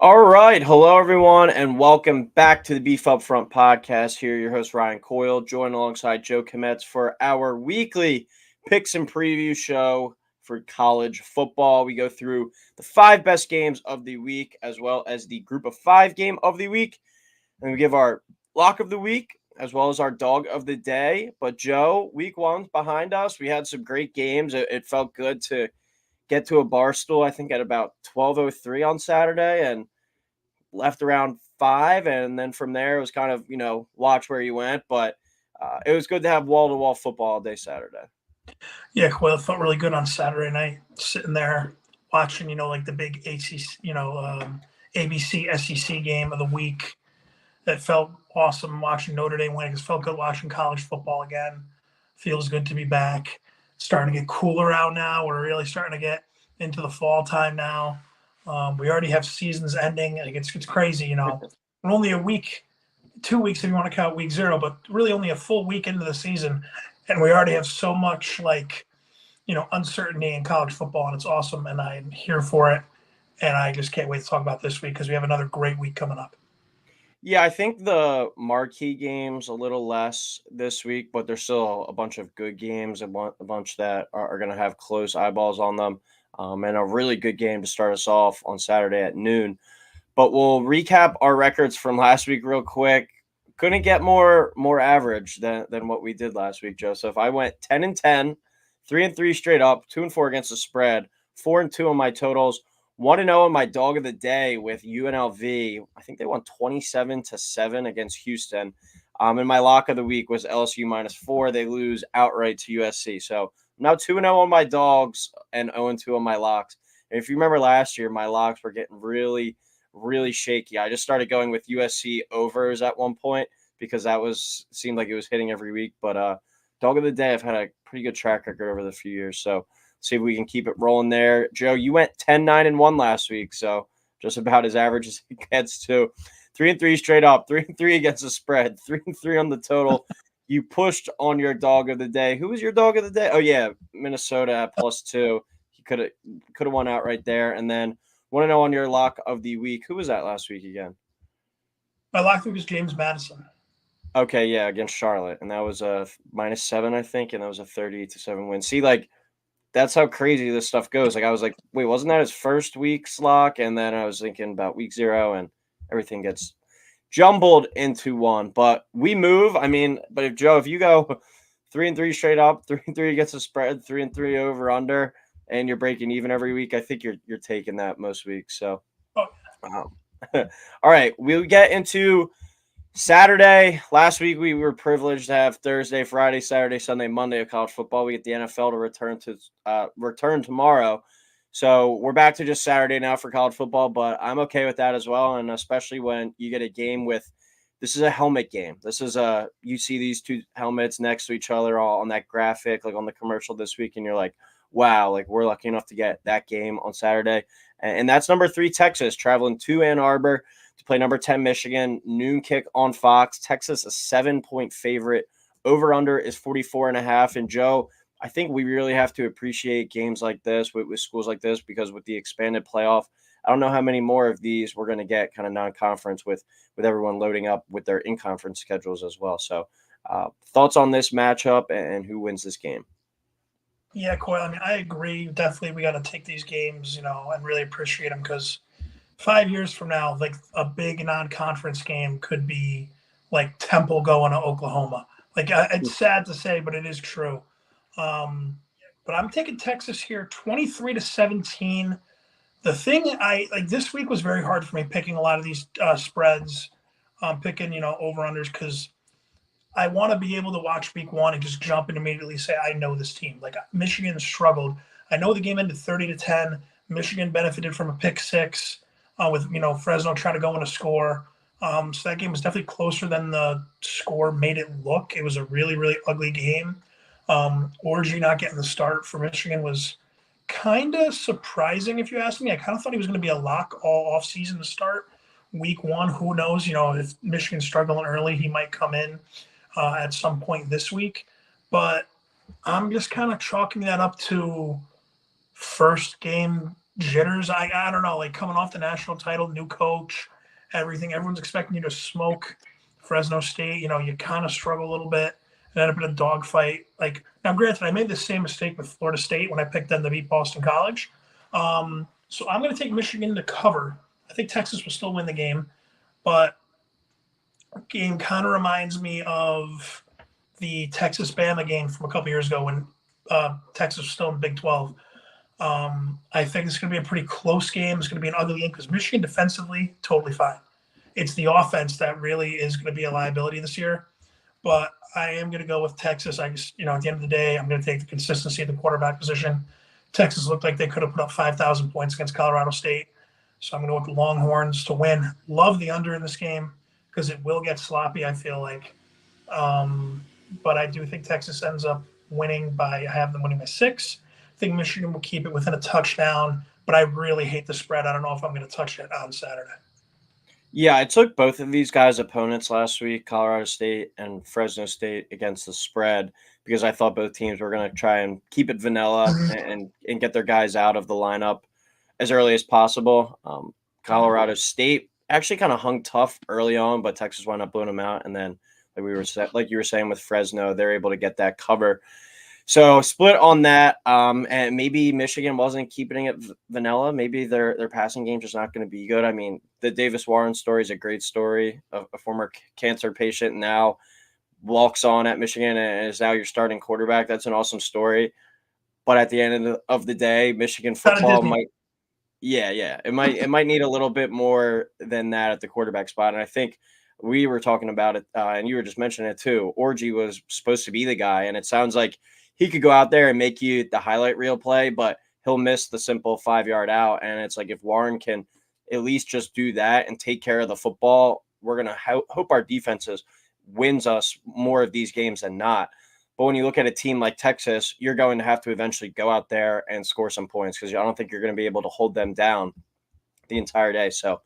All right. Hello, everyone, and welcome back to the Beef Up Front podcast. Here, your host, Ryan Coyle, joined alongside Joe Kmetz for our weekly picks and preview show for college football. We go through the 5 best games of the week, as well as the group of 5 game of the week. And we give our lock of the week, as well as our dog of the day. But, Joe, week one's behind us. We had some great games. It felt good to get to a bar stool, I think, at about 12:03 on Saturday, and left around 5, and then from there it was kind of watch where you went, but it was good to have wall-to-wall football all day Saturday. Yeah, well, it felt really good on Saturday night, sitting there watching, like the big ACC, ABC SEC game of the week. It felt awesome watching Notre Dame win. It felt good watching college football again. Feels good to be back. It's starting to get cooler out now. We're really starting to get into the fall time now. We already have seasons ending. Like it's crazy, We're only a week, 2 weeks if you want to count week 0, but really only a full week into the season, and we already have so much uncertainty in college football, and it's awesome, and I'm here for it, and I just can't wait to talk about this week because we have another great week coming up. Yeah, I think the marquee games a little less this week, but there's still a bunch of good games, a bunch that are going to have close eyeballs on them, and a really good game to start us off on Saturday at noon. But we'll recap our records from last week real quick. Couldn't get more average than what we did last week, Joseph. I went 10-10, 3-3 straight up, 2-4 against the spread, 4-2 on my totals, 1-0 on my dog of the day with UNLV. I think they won 27-7 against Houston. And my lock of the week was LSU -4. They lose outright to USC. So I'm now 2-0 on my dogs and 0-2 on my locks. And if you remember last year, my locks were getting really shaky. I just started going with USC overs at one point because seemed like it was hitting every week. But dog of the day, I've had a pretty good track record over the few years. So see if we can keep it rolling there. Joe, you went 10-9-1 last week, so just about as average as it gets to. 3-3 straight up, 3-3 against the spread, 3-3 on the total. You pushed on your dog of the day. Who was your dog of the day? Oh yeah, Minnesota at +2. He could have won out right there. And then 1-0 on your lock of the week. Who was that last week again? My lock of the week was James Madison. Okay, yeah, against Charlotte, and that was a -7, I think, and that was a 38-7 win. See, like, that's how crazy this stuff goes. Like, I was like, wait, wasn't that his first week's lock? And then I was thinking about week 0, and everything gets jumbled into one. But we move. I mean, but if you go 3-3 straight up, 3-3 against the spread, 3-3 over under, and you're breaking even every week, I think you're taking that most weeks. So, Oh, all right, we'll get into Saturday. Last week we were privileged to have Thursday, Friday, Saturday, Sunday, Monday of college football. We get the NFL to return tomorrow. So we're back to just Saturday now for college football, but I'm okay with that as well. And especially when you get a game this is a helmet game. You see these two helmets next to each other all on that graphic, like on the commercial this week, and you're like, wow, like we're lucky enough to get that game on Saturday. And that's number 3 Texas traveling to Ann Arbor to play number 10 Michigan. Noon kick on Fox. Texas a 7-point favorite. Over under is 44.5. And Joe, I think we really have to appreciate games like this with schools like this, because with the expanded playoff, I don't know how many more of these we're going to get kind of non-conference with everyone loading up with their in-conference schedules as well. So thoughts on this matchup and who wins this game? yeah, Coyle. I mean, I agree. Definitely, we got to take these games, and really appreciate them because 5 years from now, like a big non-conference game could be like Temple going to Oklahoma. Like it's sad to say, but it is true. Um, but I'm taking Texas here, 23-17. The thing I like this week was very hard for me picking a lot of these spreads, picking over unders because I want to be able to watch week 1 and just jump and immediately say I know this team. Like Michigan struggled. I know the game ended 30-10. Michigan benefited from a pick 6 with Fresno trying to go in a score. So that game was definitely closer than the score made it look. It was a really ugly game. Orgy not getting the start for Michigan was kind of surprising, if you ask me. I kind of thought he was going to be a lock all offseason to start week 1. Who knows? If Michigan's struggling early, he might come in at some point this week. But I'm just kind of chalking that up to first game jitters. I don't know, like coming off the national title, new coach, everything. Everyone's expecting you to smoke Fresno State. You know, you kind of struggle a little bit and end up in a dogfight. Like now, granted, I made the same mistake with Florida State when I picked them to beat Boston College. So I'm going to take Michigan to cover. I think Texas will still win the game, but game kind of reminds me of the Texas Bama game from a couple years ago when Texas was still in Big 12. I think it's going to be a pretty close game. It's going to be an ugly game because Michigan defensively, totally fine. It's the offense that really is going to be a liability this year. But I am going to go with Texas. I just, at the end of the day, I'm going to take the consistency of the quarterback position. Texas looked like they could have put up 5,000 points against Colorado State. So I'm going to go with the Longhorns to win. Love the under in this game because it will get sloppy, I feel like. But I do think Texas ends up winning I have them winning by 6. I think Michigan will keep it within a touchdown, but I really hate the spread. I don't know if I'm going to touch it on Saturday. Yeah, I took both of these guys' opponents last week, Colorado State and Fresno State, against the spread because I thought both teams were going to try and keep it vanilla and get their guys out of the lineup as early as possible. Colorado State actually kind of hung tough early on, but Texas wound up blowing them out. And then, like you were saying with Fresno, they're able to get that cover. So split on that, and maybe Michigan wasn't keeping it vanilla. Maybe their passing game just not going to be good. I mean, the Davis Warren story is a great story. A former cancer patient now walks on at Michigan and is now your starting quarterback. That's an awesome story. But at the end of the day, Michigan football might, it might need a little bit more than that at the quarterback spot. And I think we were talking about it, and you were just mentioning it too. Orji was supposed to be the guy, and it sounds like he could go out there and make you the highlight reel play, but he'll miss the simple 5-yard out. And it's like if Warren can at least just do that and take care of the football, we're going to hope our defenses wins us more of these games than not. But when you look at a team like Texas, you're going to have to eventually go out there and score some points because I don't think you're going to be able to hold them down the entire day. So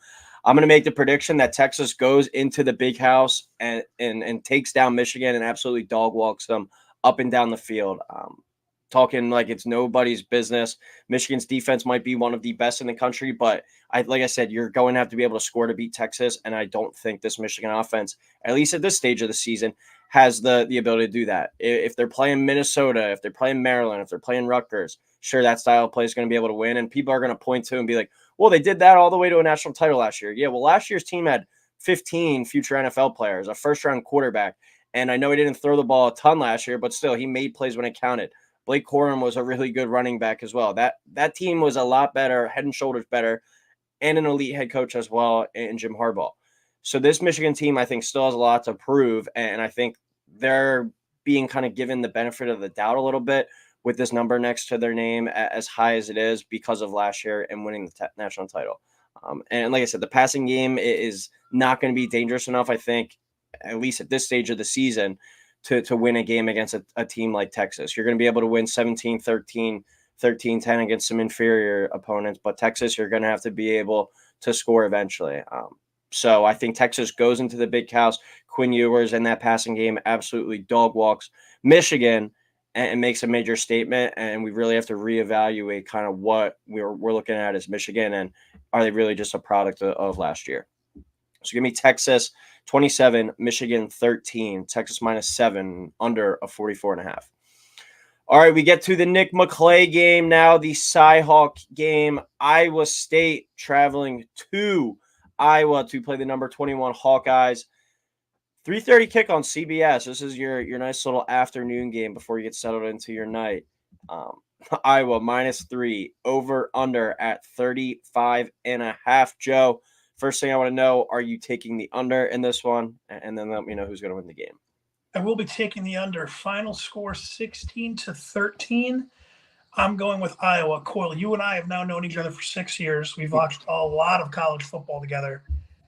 I'm going to make the prediction that Texas goes into the big house and takes down Michigan and absolutely dog walks them up and down the field. Talking like it's nobody's business. Michigan's defense might be one of the best in the country, but like I said, you're going to have to be able to score to beat Texas, and I don't think this Michigan offense, at least at this stage of the season, has the ability to do that. If they're playing Minnesota, if they're playing Maryland, if they're playing Rutgers, sure, that style of play is going to be able to win, and people are going to point to and be like, well, they did that all the way to a national title last year. Yeah, well, last year's team had 15 future NFL players, a first-round quarterback, and I know he didn't throw the ball a ton last year, but still, he made plays when it counted. Blake Corum was a really good running back as well. That team was a lot better, head and shoulders better, and an elite head coach as well in Jim Harbaugh. So this Michigan team, I think, still has a lot to prove, and I think they're being kind of given the benefit of the doubt a little bit with this number next to their name as high as it is because of last year and winning the national title. And like I said, the passing game is not going to be dangerous enough, I think, at least at this stage of the season, to win a game against a team like Texas. You're going to be able to win 17-13, 13-10 against some inferior opponents, but Texas, you're going to have to be able to score eventually. So I think Texas goes into the big house. Quinn Ewers in that passing game absolutely dog walks Michigan and makes a major statement, and we really have to reevaluate kind of what we're looking at as Michigan, and are they really just a product of last year? So give me Texas 27, Michigan 13, Texas -7, under a 44.5. All right, we get to the Nick McClay game now, the Cy-Hawk game. Iowa State traveling to Iowa to play the number 21 Hawkeyes. 3:30 kick on CBS. This is your nice little afternoon game before you get settled into your night. Iowa -3, over under at 35.5. Joe, first thing I want to know, are you taking the under in this one? And then let me know who's going to win the game. I will be taking the under. Final score 16-13. I'm going with Iowa. Coyle, you and I have now known each other for 6 years. We've watched a lot of college football together.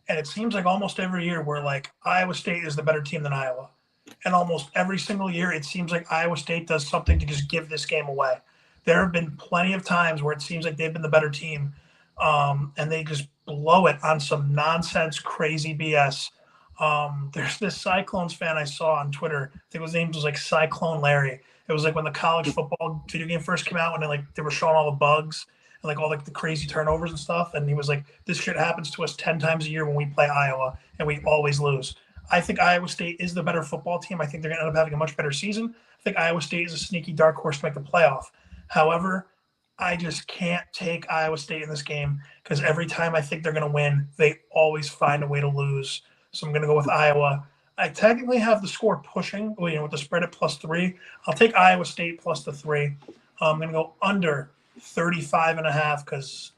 And it seems like almost every year we're like, Iowa State is the better team than Iowa. And almost every single year it seems like Iowa State does something to just give this game away. There have been plenty of times where it seems like they've been the better team, and they just blow it on some nonsense, crazy BS. There's this Cyclones fan I saw on Twitter. I think his name was like Cyclone Larry. It was like when the college football video game first came out, when they were showing all the bugs, and like all like the crazy turnovers and stuff. And he was like, "This shit happens to us 10 times a year when we play Iowa, and we always lose." I think Iowa State is the better football team. I think they're going to end up having a much better season. I think Iowa State is a sneaky dark horse to make the playoff. However, I just can't take Iowa State in this game because every time I think they're going to win, they always find a way to lose. So I'm going to go with Iowa. I technically have the score pushing, with the spread at +3. I'll take Iowa State plus the 3. I'm going to go under 35.5 because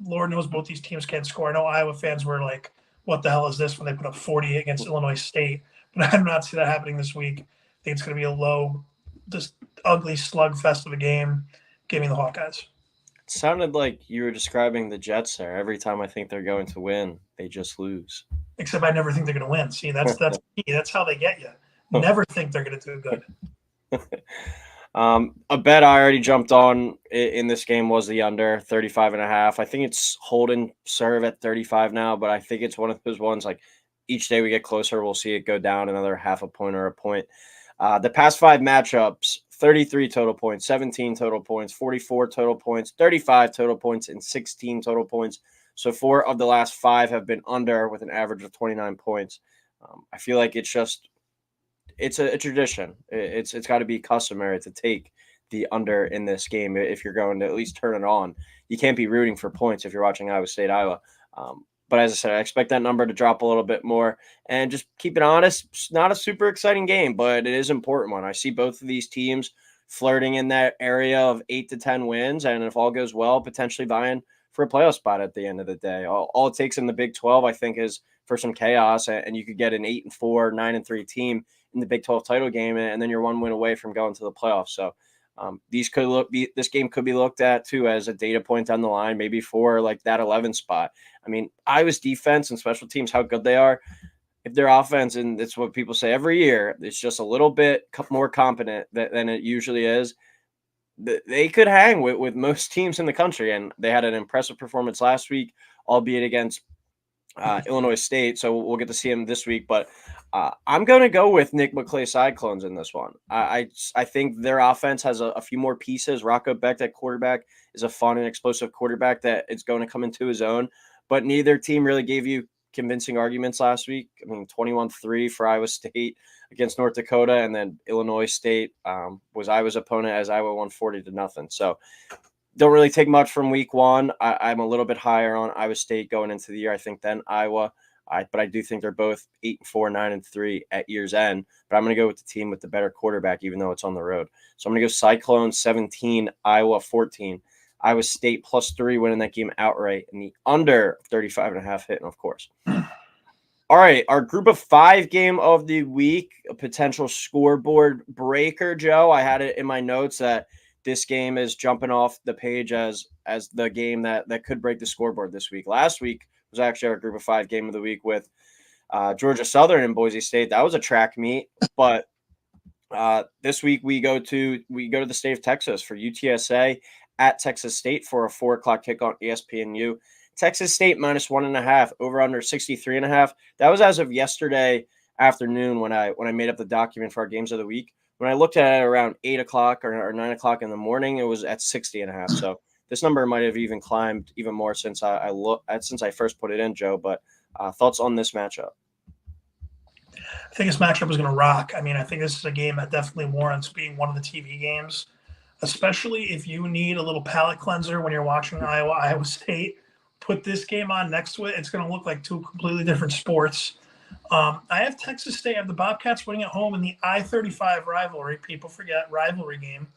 Lord knows both these teams can't score. I know Iowa fans were like, what the hell is this when they put up 40 against Illinois State? But I do not see that happening this week. I think it's going to be a low, just ugly slugfest of a game. Give me the Hawkeyes. It sounded like you were describing the Jets there. Every time I think they're going to win, they just lose. Except I never think they're going to win. See, that's how they get you. Never think they're going to do good. A bet I already jumped on in this game was the under 35.5. I think it's hold and serve at 35 now, but I think it's one of those ones like each day we get closer, we'll see it go down another half a point or a point. The past 5 matchups, 33 total points, 17 total points, 44 total points, 35 total points, and 16 total points. So 4 of the last 5 have been under with an average of 29 points. I feel like it's a tradition. It's got to be customary to take the under in this game if you're going to at least turn it on. You can't be rooting for points if you're watching Iowa State, Iowa. But as I said, I expect that number to drop a little bit more. And just keep it honest, it's not a super exciting game, but it is an important one. I see both of these teams flirting in that area of 8 to 10 wins, and if all goes well, potentially vying for a playoff spot at the end of the day. All it takes in the Big 12, I think, is for some chaos, and you could get an 8-4, 9-3 team in the Big 12 title game, and then you're 1 win away from going to the playoffs. So this game could be looked at too as a data point down the line, maybe for like that 11 spot. I mean, Iowa's defense and special teams, how good they are. If their offense, and it's what people say every year, it's just a little bit more competent than it usually is, they could hang with most teams in the country. And they had an impressive performance last week, albeit against Illinois State. So we'll get to see him this week. But I'm going to go with Nick McClay Cyclones in this one. I think their offense has a few more pieces. Rocco Becht at quarterback is a fun and explosive quarterback that is going to come into his own. But neither team really gave you convincing arguments last week. I mean, 21-3 for Iowa State against North Dakota, and then Illinois State was Iowa's opponent as Iowa won 40-0. So don't really take much from week 1. I'm a little bit higher on Iowa State going into the year, I think, than Iowa. But I do think they're both 8-4, 9-3 at year's end. But I'm going to go with the team with the better quarterback, even though it's on the road. So I'm going to go Cyclones 17, Iowa 14. Iowa State +3 winning that game outright, and the under 35.5 hitting, of course. All right, our group of 5 game of the week, a potential scoreboard breaker, Joe. I had it in my notes that this game is jumping off the page as the game that could break the scoreboard this week. Last week was actually our group of 5 game of the week with Georgia Southern and Boise State. That was a track meet, but this week we go to the state of Texas for UTSA at Texas State for a 4:00 kick on ESPNU. Texas State -1.5, over under 63.5. That was as of yesterday afternoon when I made up the document for our games of the week. When I looked at it around 8 o'clock or 9 o'clock in the morning, it was at 60.5. So this number might have even climbed even more since I first put it in, Joe. But thoughts on this matchup? I think this matchup is going to rock. I mean, I think this is a game that definitely warrants being one of the TV games, especially if you need a little palate cleanser when you're watching Iowa State. Put this game on next to it. It's going to look like 2 completely different sports. I have Texas State. I have the Bobcats winning at home in the I-35 rivalry. People forget rivalry game.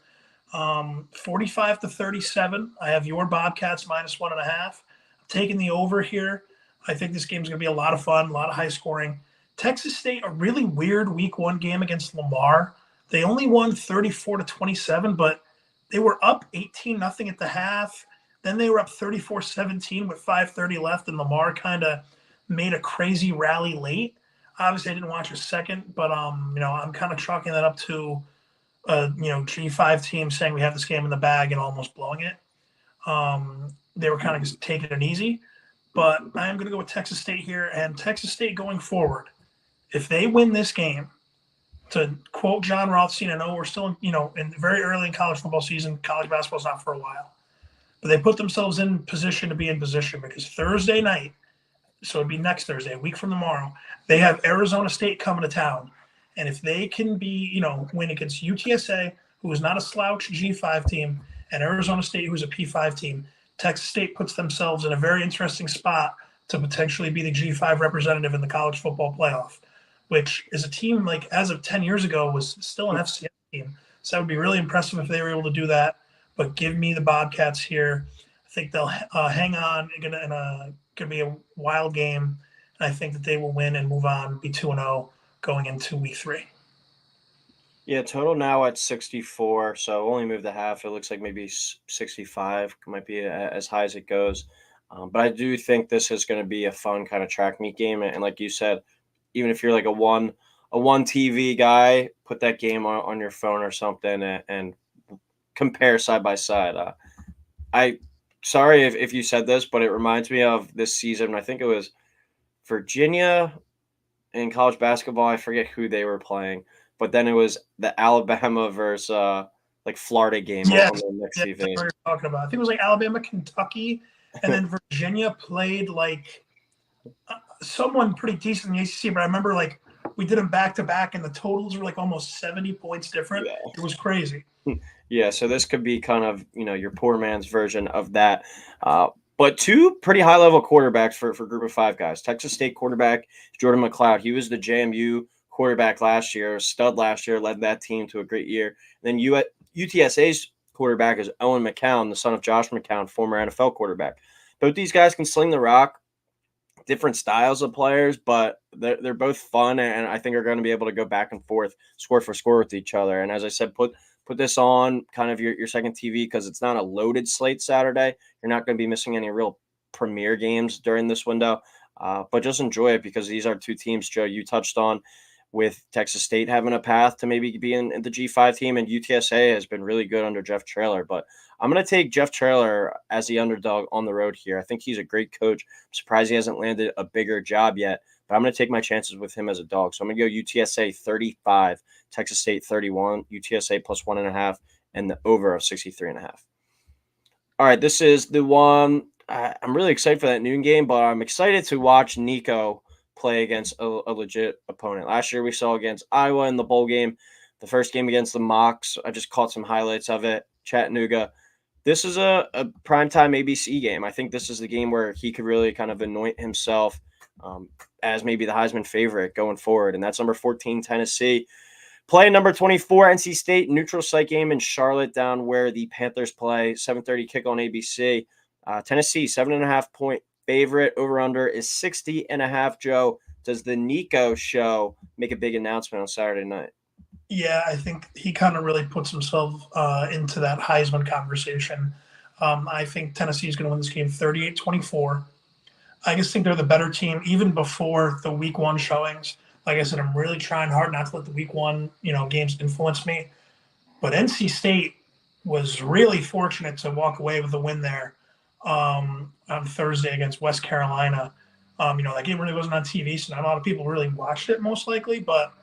45-37. I have your Bobcats -1.5. I'm taking the over here. I think this game is going to be a lot of fun, a lot of high scoring. Texas State, a really weird week 1 game against Lamar. They only won 34-27, but they were up 18-0 at the half. Then they were up 34-17 with 5:30 left, and Lamar kind of made a crazy rally late. Obviously, I didn't watch a second, but I'm kind of chalking that up to G5 team saying we have this game in the bag and almost blowing it. They were kind of just taking it easy, but I am going to go with Texas State here, and Texas State going forward. If they win this game, to quote John Rothstein, I know we're still in very early in college football season. College basketball is not for a while. but they put themselves in position to be in position because Thursday night, so it'd be next Thursday, a week from tomorrow, they have Arizona State coming to town. And if they can win against UTSA, who is not a slouch G5 team, and Arizona State, who's a P5 team, Texas State puts themselves in a very interesting spot to potentially be the G5 representative in the college football playoff, which is a team like as of 10 years ago was still an FCS team. So that would be really impressive if they were able to do that. But give me the Bobcats here. I think they'll hang on. Going to be a wild game. And I think that they will win and move on, be 2-0 going into week 3. Yeah, total now at 64, so only moved a half. It looks like maybe 65 might be as high as it goes. But I do think this is going to be a fun kind of track meet game. And like you said, even if you're like a one TV guy, put that game on your phone or something and compare side by side. I sorry if you said this, but it reminds me of this season. I think it was Virginia in college basketball. I forget who they were playing, but then it was the Alabama versus like Florida game on Yes, the next yeah, that's TV. what you're talking about. I think it was like Alabama, Kentucky, and then Virginia played like someone pretty decent in the ACC. But I remember like we did them back to back, and the totals were like almost 70 points different. Yeah. It was crazy. Yeah, so this could be kind of your poor man's version of that. But two pretty high level quarterbacks for Group of Five guys. Texas State quarterback Jordan McLeod. He was the JMU quarterback last year, stud last year, led that team to a great year. And then UTSA's quarterback is Owen McCown, the son of Josh McCown, former NFL quarterback. Both these guys can sling the rock. Different styles of players, but they're both fun, and I think are going to be able to go back and forth, score for score with each other. And as I said, put this on kind of your second TV because it's not a loaded slate Saturday. You're not going to be missing any real premier games during this window, but just enjoy it because these are two teams, Joe, you touched on, with Texas State having a path to maybe be in the G5 team, and UTSA has been really good under Jeff Traylor. But I'm going to take Jeff Traylor as the underdog on the road here. I think he's a great coach. I'm surprised he hasn't landed a bigger job yet, but I'm going to take my chances with him as a dog. So I'm going to go UTSA 35, Texas State 31, UTSA plus 1.5, and the over of 63.5. All right, this is the one. I'm really excited for that noon game, but I'm excited to watch Nico play against a legit opponent. Last year we saw against Iowa in the bowl game, the first game against the Mocs. I just caught some highlights of it. Chattanooga. This is a primetime ABC game. I think this is the game where he could really kind of anoint himself as maybe the Heisman favorite going forward. And that's number 14, Tennessee. Play number 24, NC State, neutral site game in Charlotte down where the Panthers play. 7:30 kick on ABC. Tennessee, 7.5 point favorite. Over under is 60.5. Joe, does the Nico show make a big announcement on Saturday night? Yeah, I think he kind of really puts himself into that Heisman conversation. I think Tennessee is going to win this game 38-24. I just think they're the better team even before the week 1 showings. Like I said, I'm really trying hard not to let the week 1, games influence me. But NC State was really fortunate to walk away with a win there on Thursday against West Carolina. That game really wasn't on TV, so not a lot of people really watched it most likely. But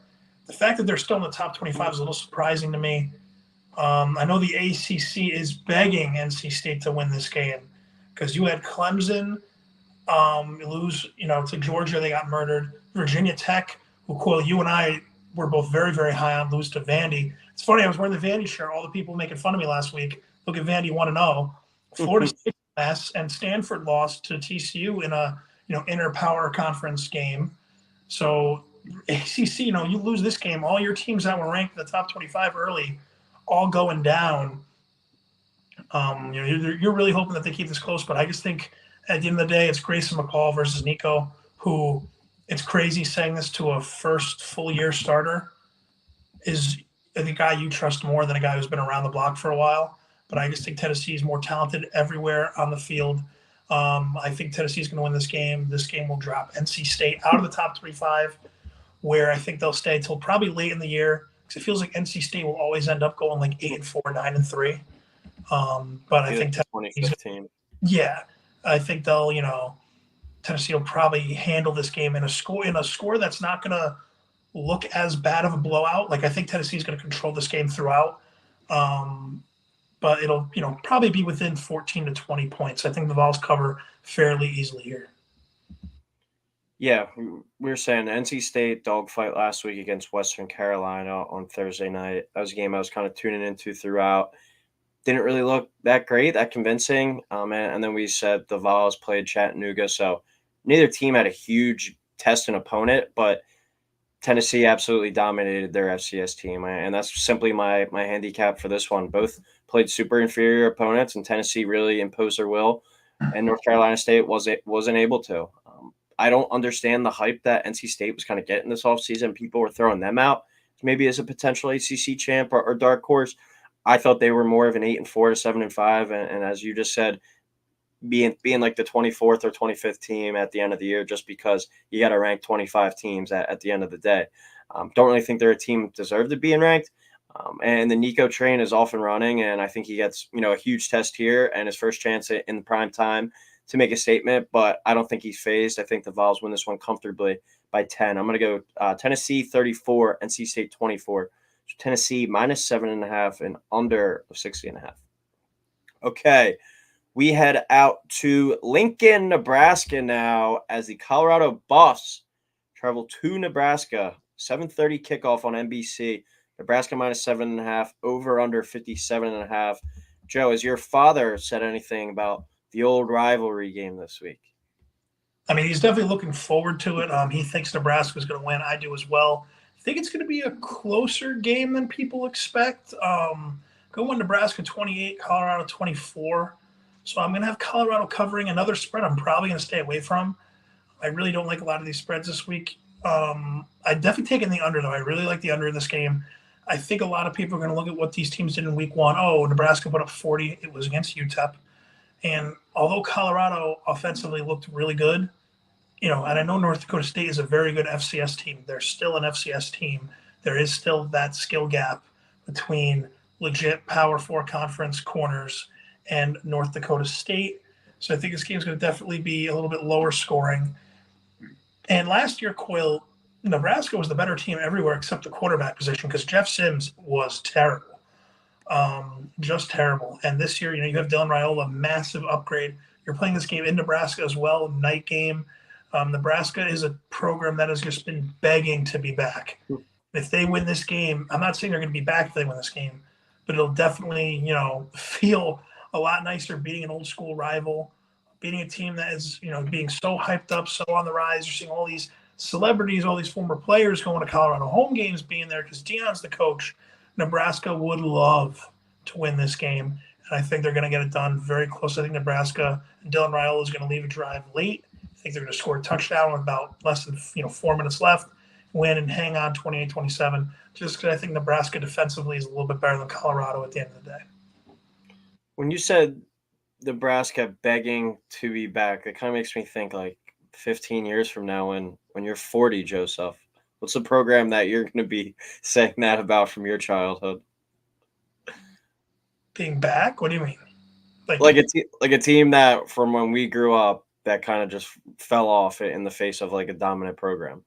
the fact that they're still in the top 25 is a little surprising to me. I know the ACC is begging NC State to win this game because you had Clemson lose, to Georgia. They got murdered. Virginia Tech, who Coyle, you and I were both very, very high on, lose to Vandy. It's funny. I was wearing the Vandy shirt. All the people making fun of me last week. Look at Vandy 1-0. Florida State mess, and Stanford lost to TCU in a inter-power conference game. So ACC, you lose this game, all your teams that were ranked in the top 25 early, all going down. You're really hoping that they keep this close, but I just think at the end of the day, it's Grayson McCall versus Nico, who it's crazy saying this to a first full year starter is the guy you trust more than a guy who's been around the block for a while. But I just think Tennessee is more talented everywhere on the field. I think Tennessee is going to win this game. This game will drop NC State out of the top 25, where I think they'll stay till probably late in the year because it feels like NC State will always end up going like 8-4, 9-3. But I think 2015. Yeah, I think they'll, Tennessee will probably handle this game in a score that's not going to look as bad of a blowout. Like I think Tennessee is going to control this game throughout. but it'll probably be within 14 to 20 points. I think the Vols cover fairly easily here. Yeah, we were saying NC State dogfight last week against Western Carolina on Thursday night. That was a game I was kind of tuning into throughout. Didn't really look that great, that convincing. And then we said the Vols played Chattanooga, so neither team had a huge test and opponent, but Tennessee absolutely dominated their FCS team, and that's simply my handicap for this one. Both played super inferior opponents, and Tennessee really imposed their will, and North Carolina State wasn't able to. I don't understand the hype that NC State was kind of getting this offseason. People were throwing them out maybe as a potential ACC champ or dark horse. I thought they were more of an 8-4 to 7-5, and as you just said, being like the 24th or 25th team at the end of the year, just because you got to rank 25 teams at the end of the day. Don't really think they're a team deserved to be in ranked. And the Nico train is off and running, and I think he gets a huge test here and his first chance in prime time to make a statement. But I don't think he's phased. I think the Vols win this one comfortably by 10. I'm going to go Tennessee 34, NC State 24. So Tennessee minus 7.5 and under 60.5. Okay. We head out to Lincoln, Nebraska now as the Colorado Buffs travel to Nebraska. 7:30 kickoff on NBC. Nebraska minus 7.5, over under 57.5. Joe, has your father said anything about the old rivalry game this week? I mean, he's definitely looking forward to it. He thinks Nebraska is going to win. I do as well. I think it's going to be a closer game than people expect. Going Nebraska 28, Colorado 24. So I'm going to have Colorado covering another spread I'm probably going to stay away from. I really don't like a lot of these spreads this week. I definitely taken the under, though. I really like the under in this game. I think a lot of people are going to look at what these teams did in week one. Oh, Nebraska put up 40. It was against UTEP. And although Colorado offensively looked really good, and I know North Dakota State is a very good FCS team. They're still an FCS team. There is still that skill gap between legit Power 4 conference corners and North Dakota State. So I think this game is going to definitely be a little bit lower scoring. And last year, Coyle, Nebraska was the better team everywhere except the quarterback position because Jeff Sims was terrible, just terrible. And this year, you have Dylan Raiola, massive upgrade. You're playing this game in Nebraska as well, night game. Nebraska is a program that has just been begging to be back. If they win this game, I'm not saying they're going to be back if they win this game, but it'll definitely, feel a lot nicer beating an old school rival, beating a team that is, being so hyped up, so on the rise. You're seeing all these celebrities, all these former players going to Colorado home games, being there because Deion's the coach. Nebraska would love to win this game, and I think they're going to get it done very close. I think Nebraska and Dylan Raiola is going to leave a drive late. I think they're going to score a touchdown with about less than 4 minutes left, win and hang on 28-27, just because I think Nebraska defensively is a little bit better than Colorado at the end of the day. When you said Nebraska begging to be back, it kind of makes me think like 15 years from now when you're 40, Joseph. What's the program that you're going to be saying that about from your childhood? Being back? What do you mean? Like a team that from when we grew up that kind of just fell off in the face of like a dominant program.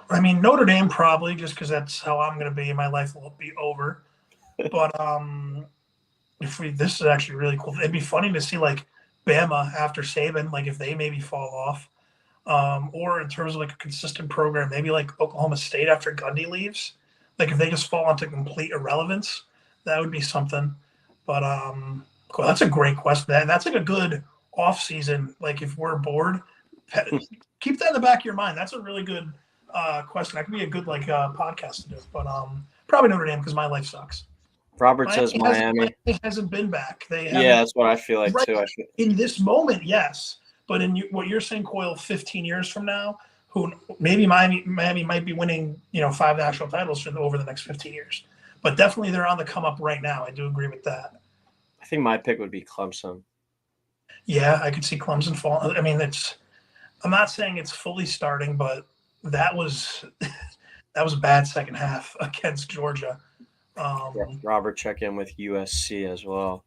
I mean, Notre Dame probably, just because that's how I'm going to be. My life will be over. But this is actually really cool. It'd be funny to see like Bama after Saban, like if they maybe fall off, or in terms of like a consistent program, maybe like Oklahoma State after Gundy leaves, like if they just fall into complete irrelevance, that would be something. But cool. That's a great question. That's like a good off season. Like if we're bored, keep that in the back of your mind. That's a really good question. That could be a good like podcast to do. But probably Notre Dame because my life sucks. Robert says Miami. Hasn't been back. That's what I feel like right, too. In this moment, yes. But in what you're saying, Coyle, 15 years from now, who maybe Miami might be winning, 5 national titles over the next 15 years. But definitely they're on the come up right now. I do agree with that. I think my pick would be Clemson. Yeah, I could see Clemson fall. I mean, I'm not saying it's fully starting, but that was a bad second half against Georgia. Robert check in with USC as well.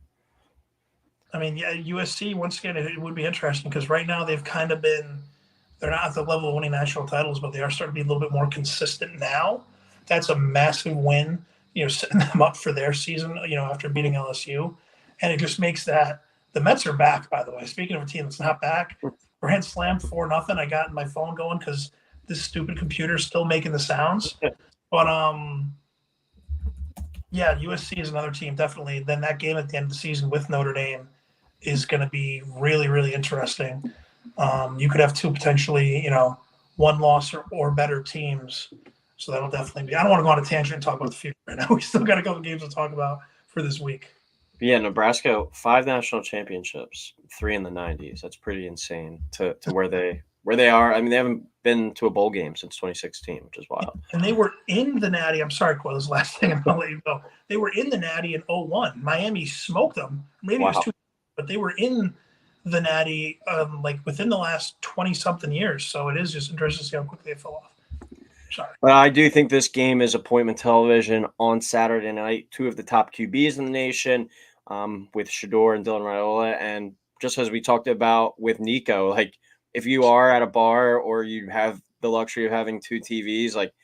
I mean, yeah, USC, once again, it would be interesting because right now they've kind of been – they're not at the level of winning national titles, but they are starting to be a little bit more consistent now. That's a massive win. setting them up for their season, after beating LSU. And it just makes that the Mets are back, by the way. Speaking of a team that's not back, Grand Slam 4-0. I got my phone going because this stupid computer is still making the sounds. But yeah, USC is another team, definitely. Then that game at the end of the season with Notre Dame is going to be really, really interesting. You could have two potentially, one loss or better teams. So that'll definitely be. I don't want to go on a tangent and talk about the future right now. We still got a couple games to talk about for this week. Yeah, Nebraska, 5 national championships, 3 in the '90s. That's pretty insane to where they are. I mean, they haven't been to a bowl game since 2016, which is wild. And they were in the Natty. I'm sorry, Coyle, this last thing, and I'll let you go. They were in the Natty in 01. Miami smoked them. Maybe it was 2, but they were in the Natty within the last 20-something years. So it is just interesting to see how quickly they fell off. Sorry. But I do think this game is appointment television on Saturday night. 2 of the top QBs in the nation, with Shedeur and Dylan Raiola. And just as we talked about with Nico, like if you are at a bar or you have the luxury of having 2 TVs, like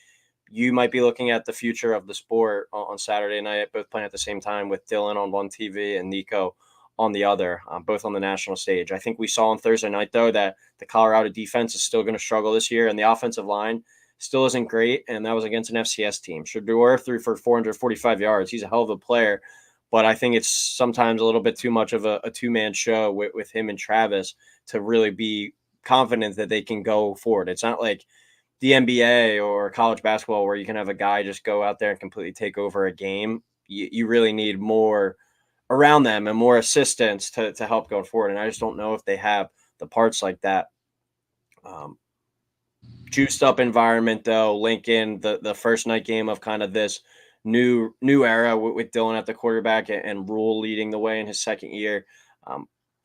you might be looking at the future of the sport on Saturday night, both playing at the same time with Dylan on one TV and Nico on the other, both on the national stage. I think we saw on Thursday night, though, that the Colorado defense is still going to struggle this year, and the offensive line still isn't great, and that was against an FCS team. Shedeur threw for 445 yards. He's a hell of a player, but I think it's sometimes a little bit too much of a two-man show with him and Travis to really be confident that they can go forward. It's not like the NBA or college basketball where you can have a guy just go out there and completely take over a game. You really need more around them and more assistance to help go forward. And I just don't know if they have the parts like that. Juiced up environment, though. Lincoln, the first night game of kind of this new era with Dylan at the quarterback and Rule leading the way in his second year.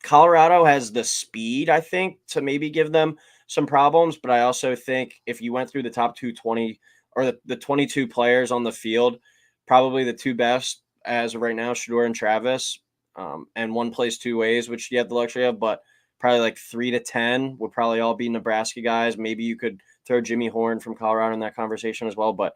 Colorado has the speed, I think, to maybe give them some problems, but I also think if you went through the top 220 or the 22 players on the field, probably the 2 best as of right now, Shedeur and Travis, and one plays 2 ways, which you have the luxury of, but probably like 3 to 10 would probably all be Nebraska guys. Maybe you could throw Jimmy Horn from Colorado in that conversation as well, but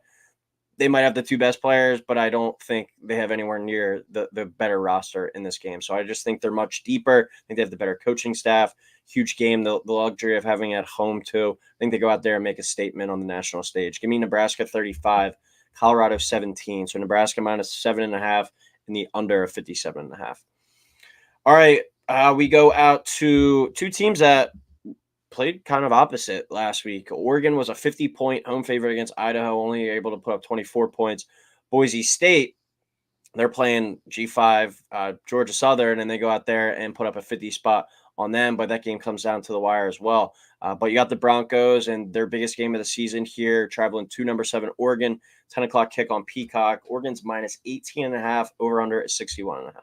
they might have the 2 best players, but I don't think they have anywhere near the better roster in this game. So I just think they're much deeper. I think they have the better coaching staff. Huge game, the luxury of having at home too. I think they go out there and make a statement on the national stage. Give me Nebraska 35, Colorado 17. So Nebraska minus 7.5 and the under of 57.5. All right, we go out to 2 teams that played kind of opposite last week. Oregon was a 50-point home favorite against Idaho, only able to put up 24 points. Boise State, they're playing G5 Georgia Southern, and they go out there and put up a 50 spot on them, but that game comes down to the wire as well. But you got the Broncos and their biggest game of the season here, traveling to number 7 Oregon, 10 o'clock kick on Peacock. Oregon's minus 18.5, over under is 61.5.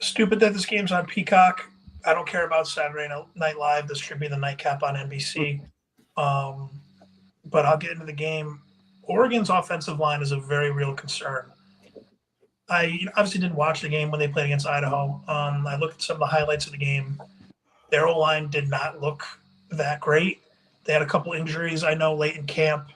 Stupid that this game's on Peacock. I don't care about Saturday Night Live. This should be the nightcap on NBC. But I'll get into the game. Oregon's offensive line is a very real concern. I obviously didn't watch the game when they played against Idaho. I looked at some of the highlights of the game. Their O-line did not look that great. They had a couple injuries, I know, late in camp.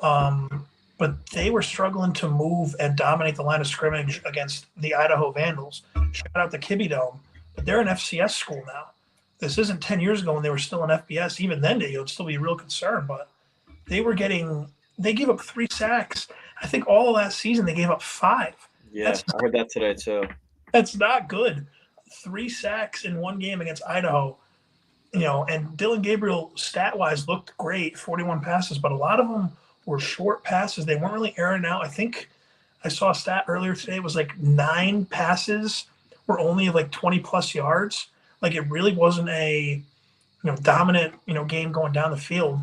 But they were struggling to move and dominate the line of scrimmage against the Idaho Vandals. Shout out the Kibbe Dome. But they're an FCS school now. This isn't 10 years ago when they were still an FBS. Even then, it would still be a real concern. But they gave up 3 sacks. I think all of last season they gave up 5. Yeah, I heard that today too. That's not good. 3 sacks in one game against Idaho. And Dylan Gabriel, stat-wise, looked great, 41 passes, but a lot of them were short passes. They weren't really airing out. I think I saw a stat earlier today. It was like 9 passes were only like 20-plus yards. Like it really wasn't a dominant game going down the field.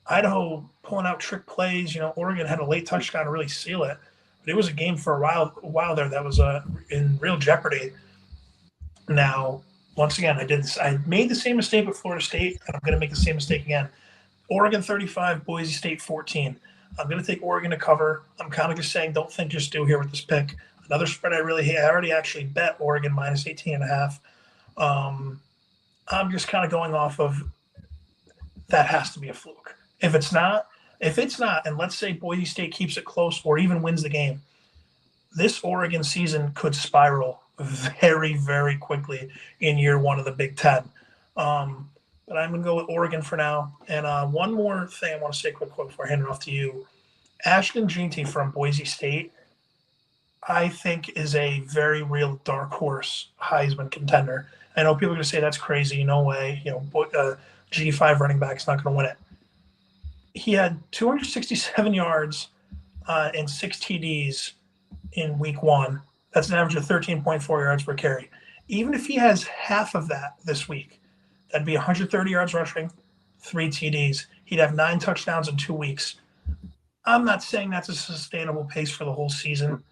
Idaho pulling out trick plays. Oregon had a late touchdown to really seal it. But it was a game for a while there that was in real jeopardy. Now, once again, I made the same mistake with Florida State, and I'm going to make the same mistake again. Oregon 35, Boise State 14. I'm going to take Oregon to cover. I'm kind of just saying, don't think, just do here with this pick. Another spread I really hate. I already actually bet Oregon minus 18.5. I'm just kind of going off of that has to be a fluke. If it's not, If it's not, and let's say Boise State keeps it close or even wins the game, this Oregon season could spiral very, very quickly in year one of the Big Ten. But I'm going to go with Oregon for now. And one more thing I want to say quick before I hand it off to you. Ashton Jeanty from Boise State, I think, is a very real dark horse Heisman contender. I know people are going to say that's crazy. No way. G5 running back is not going to win it. He had 267 yards and 6 TDs in week one. That's an average of 13.4 yards per carry. Even if he has half of that this week, that'd be 130 yards rushing, 3 TDs. He'd have 9 touchdowns in 2 weeks. I'm not saying that's a sustainable pace for the whole season,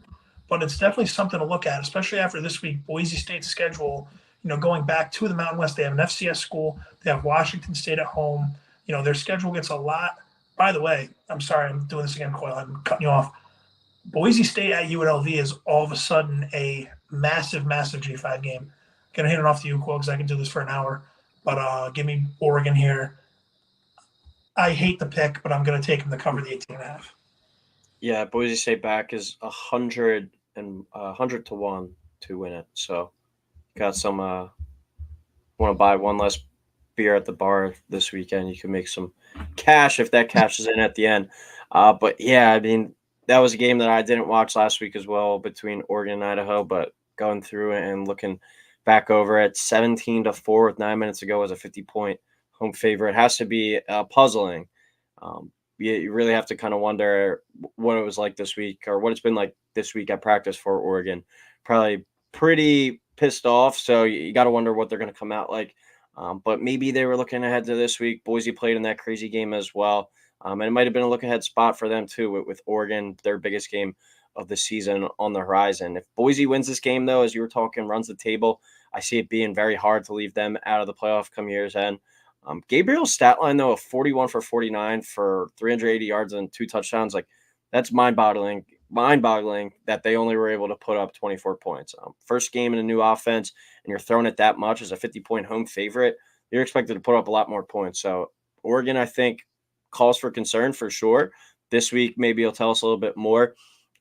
but it's definitely something to look at, especially after this week. Boise State's schedule, going back to the Mountain West, they have an FCS school. They have Washington State at home. Their schedule gets a lot. By the way, I'm sorry, I'm doing this again, Coyle. I'm cutting you off. Boise State at UNLV is all of a sudden a massive, massive G5 game. Gonna hand it off to you, Coyle, because I can do this for an hour. But give me Oregon here. I hate the pick, but I'm gonna take them to cover the 18.5. Yeah, Boise State back is 100 to 1 to win it. So got some want to buy one less beer at the bar this weekend. You can make some cash if that cashes in at the end. But yeah, I mean, that was a game that I didn't watch last week as well between Oregon and Idaho, but going through it and looking back over it, 17-4 with 9 minutes to go was a 50-point home favorite. It has to be puzzling. You really have to kind of wonder what it was like this week or what it's been like this week at practice for Oregon. Probably pretty pissed off. So you got to wonder what they're going to come out like. But maybe they were looking ahead to this week. Boise played in that crazy game as well. And it might have been a look ahead spot for them too with Oregon, their biggest game of the season on the horizon. If Boise wins this game, though, as you were talking, runs the table, I see it being very hard to leave them out of the playoff come year's end. Gabriel's stat line, though, of 41 for 49 for 380 yards and 2 touchdowns, like that's mind-boggling that they only were able to put up 24 points. First game in a new offense, and you're throwing it that much as a 50-point home favorite, you're expected to put up a lot more points. So Oregon, I think, calls for concern for sure. This week, maybe you'll tell us a little bit more.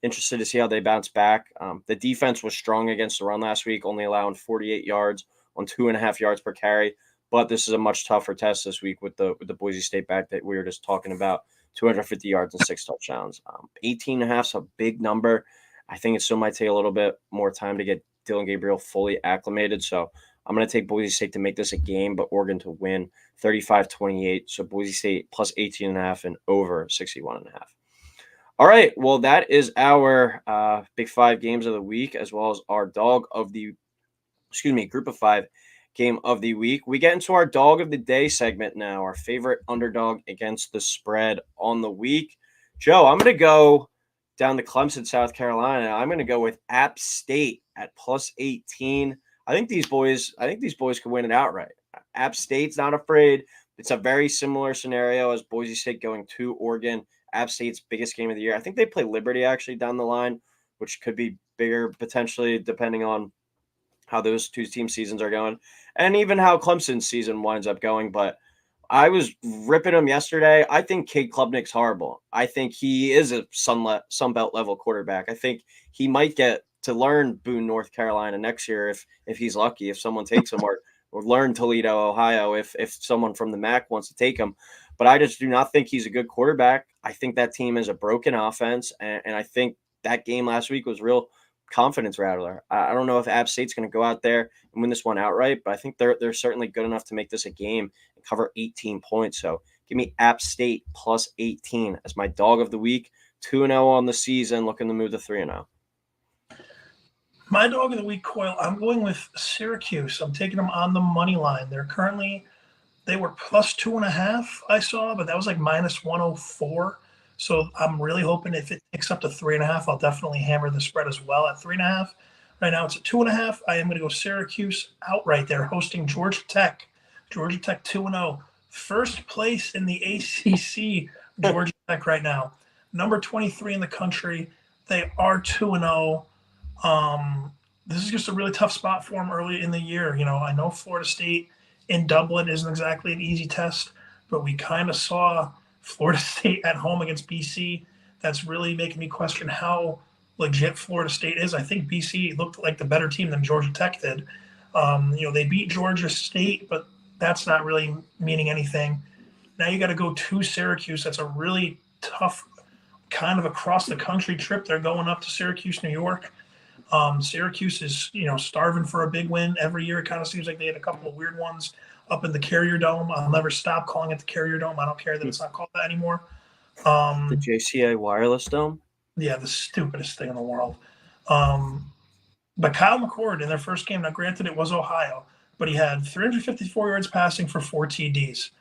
Interested to see how they bounce back. The defense was strong against the run last week, only allowing 48 yards on 2.5 yards per carry. But this is a much tougher test this week with the Boise State back that we were just talking about. 250 yards and 6 touchdowns. 18.5 is a big number. I think it still might take a little bit more time to get Dylan Gabriel fully acclimated. So I'm going to take Boise State to make this a game, but Oregon to win 35-28. So Boise State plus 18.5 and over 61.5. All right. Well, that is our Big 5 games of the week, as well as our group of 5 game of the week. We get into our dog of the day segment now, our favorite underdog against the spread on the week. Joe, I'm going to go down to Clemson, South Carolina. I'm going to go with App State at plus 18. I think these boys could win it outright. App State's not afraid. It's a very similar scenario as Boise State going to Oregon. App State's biggest game of the year. I think they play Liberty actually down the line, which could be bigger potentially depending on how those two team seasons are going and even how Clemson's season winds up going. But I was ripping him yesterday. I think Cade Klubnik's horrible. I think he is a Sunbelt level quarterback. I think he might get to learn Boone, North Carolina next year if he's lucky, if someone takes him, or learn Toledo, Ohio, if someone from the MAC wants to take him. But I just do not think he's a good quarterback. I think that team is a broken offense, and I think that game last week was real confidence rattler. I don't know if App State's going to go out there and win this one outright, but I think they're certainly good enough to make this a game and cover 18 points. So give me App State plus 18 as my dog of the week. 2-0 on the season, looking to move to 3-0. My dog of the week, Coyle, I'm going with Syracuse. I'm taking them on the money line. They were plus 2.5, I saw, but that was like minus 104. So I'm really hoping if it ticks up to 3.5, I'll definitely hammer the spread as well at 3.5. Right now it's at 2.5. I am going to go Syracuse outright. They're hosting Georgia Tech. Georgia Tech 2-0. First place in the ACC, Georgia Tech right now. Number 23 in the country. They are 2-0. This is just a really tough spot for them early in the year. I know Florida State in Dublin isn't exactly an easy test, but we kind of saw Florida State at home against BC. That's really making me question how legit Florida State is. I think BC looked like the better team than Georgia Tech did. They beat Georgia State, but that's not really meaning anything. Now you got to go to Syracuse. That's a really tough kind of across the country trip. They're going up to Syracuse, New York. Syracuse is, starving for a big win every year. It kind of seems like they had a couple of weird ones up in the Carrier Dome. I'll never stop calling it the Carrier Dome. I don't care that it's not called that anymore. The JCA Wireless Dome? Yeah, the stupidest thing in the world. But Kyle McCord in their first game, now granted it was Ohio, but he had 354 yards passing for 4 TDs.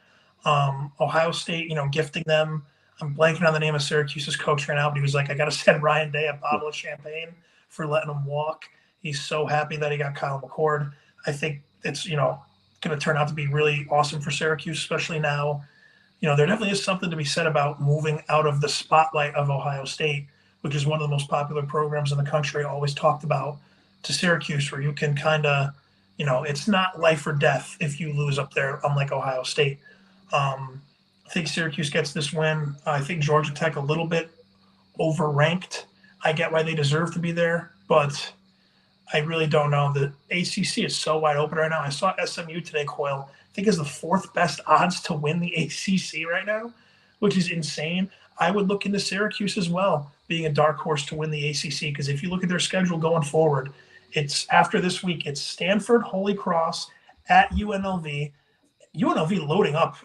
Ohio State, gifting them. I'm blanking on the name of Syracuse's coach right now, but he was like, I got to send Ryan Day a bottle of champagne for letting him walk. He's so happy that he got Kyle McCord. I think it's, going to turn out to be really awesome for Syracuse, especially now. There definitely is something to be said about moving out of the spotlight of Ohio State, which is one of the most popular programs in the country, always talked about, to Syracuse, where you can kind of, it's not life or death if you lose up there, unlike Ohio State. I think Syracuse gets this win. I think Georgia Tech a little bit overranked. I get why they deserve to be there, but I really don't know. The ACC is so wide open right now. I saw SMU today, Coyle, I think is the 4th best odds to win the ACC right now, which is insane. I would look into Syracuse as well, being a dark horse to win the ACC, because if you look at their schedule going forward, it's after this week, it's Stanford, Holy Cross, at UNLV. UNLV loading up.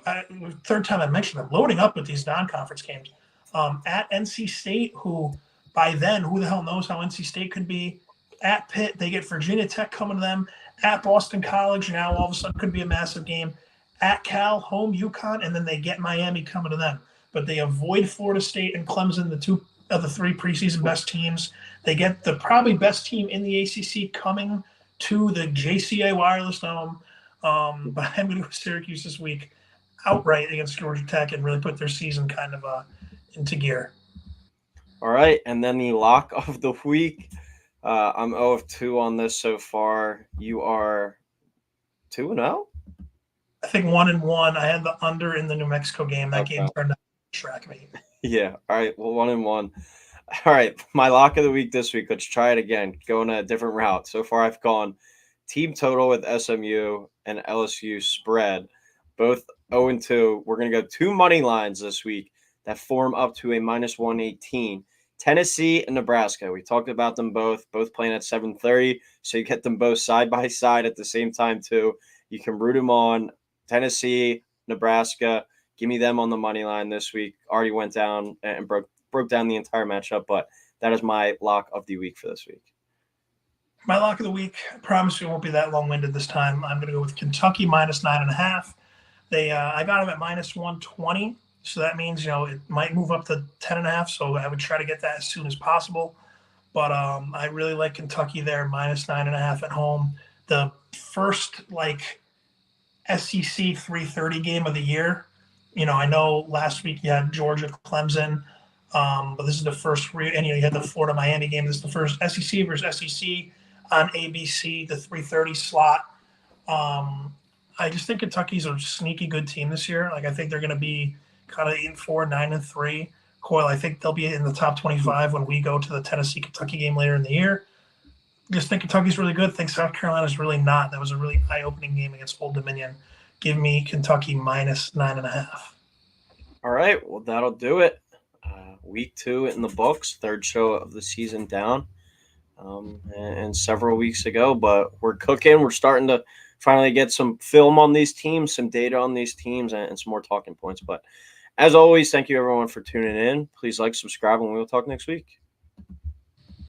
Third time I mentioned them, loading up with these non-conference games. At NC State, who by then, who the hell knows how NC State could be. At Pitt, they get Virginia Tech coming to them. At Boston College, now all of a sudden could be a massive game. At Cal, home UConn, and then they get Miami coming to them. But they avoid Florida State and Clemson, the 2 of the 3 preseason best teams. They get the probably best team in the ACC coming to the JCA Wireless Dome. But I'm going to go Syracuse this week outright against Georgia Tech and really put their season kind of into gear. All right, and then the lock of the week. I'm 0 of 2 on this so far. You are 2-0? I think 1-1. I had the under in the New Mexico game. That game turned out to track me. Yeah. All right. Well, 1-1. All right. My lock of the week this week. Let's try it again. Going a different route. So far, I've gone team total with SMU and LSU spread. Both 0-2. We're going to go 2 money lines this week that form up to a -118. Tennessee and Nebraska. We talked about them both playing at 7:30. So you get them both side by side at the same time too. You can root them on. Tennessee, Nebraska. Give me them on the money line this week. Already went down and broke down the entire matchup, but that is my lock of the week for this week. My lock of the week, I promise you it won't be that long-winded this time. I'm going to go with Kentucky -9.5. I got them at -120. So that means, it might move up to 10.5. So I would try to get that as soon as possible. But I really like Kentucky there, -9.5 at home. The first, SEC 3:30 game of the year. I know last week you had Georgia, Clemson, but this is the first and you had the Florida Miami game. This is the first SEC versus SEC on ABC, the 3:30 slot. I just think Kentucky's a sneaky good team this year. I think they're going to be kind of 8-4, 9-3. Coyle, I think they'll be in the top 25 when we go to the Tennessee-Kentucky game later in the year. Just think Kentucky's really good. Think South Carolina's really not. That was a really eye-opening game against Old Dominion. Give me Kentucky -9.5. All right. Well, that'll do it. Week 2 in the books. 3rd show of the season down. And several weeks ago. But we're cooking. We're starting to finally get some film on these teams, some data on these teams, and some more talking points. But as always, thank you, everyone, for tuning in. Please like, subscribe, and we'll talk next week.